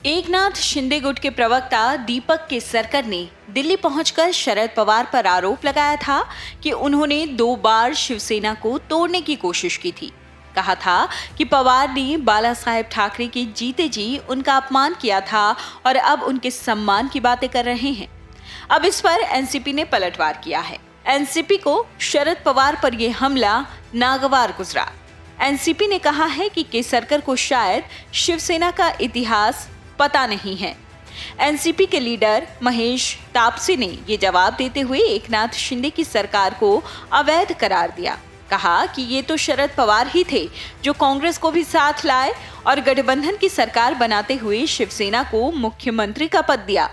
एकनाथ शिंदे गुट के प्रवक्ता दीपक केसरकर ने दिल्ली पहुंचकर शरद पवार पर आरोप लगाया था कि उन्होंने 2 बार शिवसेना को तोड़ने की कोशिश की थी। कहा था कि पवार ने बाला साहेब ठाकरे के जीते जी उनका अपमान किया था और अब उनके सम्मान की बातें कर रहे हैं। अब इस पर एनसीपी ने पलटवार किया है। एनसीपी को शरद पवार पर यह हमला नागवार गुजरा। एनसीपी ने कहा है कि केसरकर को शायद शिवसेना का इतिहास पता नहीं है। एनसीपी के लीडर महेश तापसे ने ये जवाब देते हुए एकनाथ शिंदे की सरकार को अवैध करार दिया। कहा कि ये तो शरद पवार ही थे जो कांग्रेस को भी साथ लाए और गठबंधन की सरकार बनाते हुए शिवसेना को मुख्यमंत्री का पद दिया।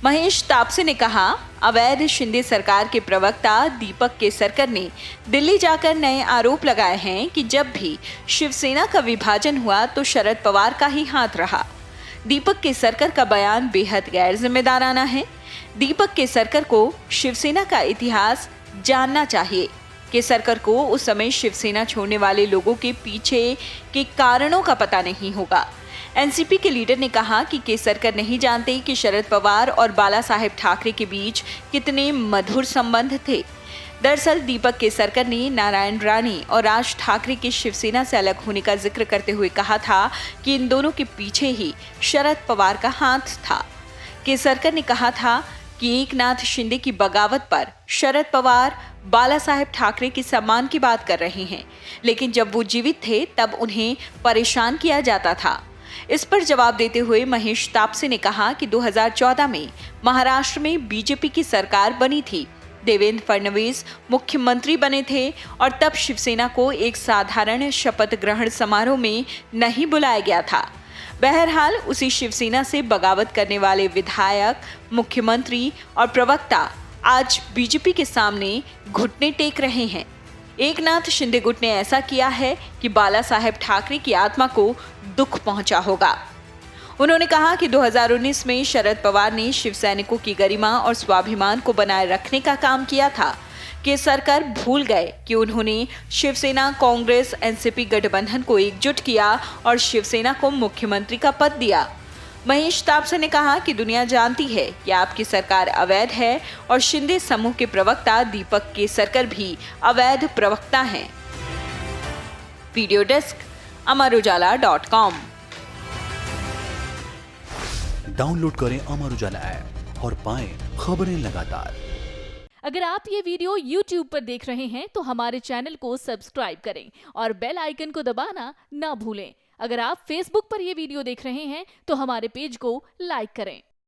महेश तापसे ने कहा, अवैध शिंदे सरकार के प्रवक्ता दीपक केसरकर ने दिल्ली जाकर नए आरोप लगाए हैं कि जब भी शिवसेना का विभाजन हुआ तो शरद पवार का ही हाथ रहा। दीपक केसरकर का बयान बेहद गैर जिम्मेदाराना है। दीपक केसरकर को शिवसेना का इतिहास जानना चाहिए। केसरकर को उस समय शिवसेना छोड़ने वाले लोगों के पीछे के कारणों का पता नहीं होगा। एनसीपी के लीडर ने कहा कि केसरकर नहीं जानते कि शरद पवार और बाला साहेब ठाकरे के बीच कितने मधुर संबंध थे। दरअसल दीपक केसरकर ने नारायण राणे और राज ठाकरे के शिवसेना से अलग होने का जिक्र करते हुए कहा था कि इन दोनों के पीछे ही शरद पवार का हाथ था। केसरकर ने कहा था कि एकनाथ शिंदे की बगावत पर शरद पवार बाला साहेब ठाकरे के सम्मान की बात कर रहे हैं, लेकिन जब वो जीवित थे तब उन्हें परेशान किया जाता था। इस पर जवाब देते हुए महेश तापसे ने कहा कि 2014 में महाराष्ट्र में बीजेपी की सरकार बनी थी। देवेंद्र फडणवीस मुख्यमंत्री बने थे और तब शिवसेना को एक साधारण शपथ ग्रहण समारोह में नहीं बुलाया गया था। बहरहाल उसी शिवसेना से बगावत करने वाले विधायक, मुख्यमंत्री और प्रवक्ता आज बीजेपी के सामने घुटने टेक रहे हैं। एकनाथ शिंदे गुट ने ऐसा किया है कि बाला साहेब ठाकरे की आत्मा को दुख पहुंचा होगा। उन्होंने कहा कि 2019 में शरद पवार ने शिव सैनिकों की गरिमा और स्वाभिमान को बनाए रखने का काम किया था। केसरकर भूल गए कि उन्होंने शिवसेना, कांग्रेस, एनसीपी गठबंधन को एकजुट किया और शिवसेना को मुख्यमंत्री का पद दिया। महेश तापसे ने कहा कि दुनिया जानती है कि आपकी सरकार अवैध है और शिंदे समूह के प्रवक्ता दीपक केसरकर भी अवैध प्रवक्ता हैं। Video desk amarujala.com। डाउनलोड करें अमर उजाला ऐप और पाएं खबरें लगातार। अगर आप ये वीडियो YouTube पर देख रहे हैं तो हमारे चैनल को सब्सक्राइब करें और बेल आइकन को दबाना ना भूलें। अगर आप Facebook पर ये वीडियो देख रहे हैं तो हमारे पेज को लाइक करें।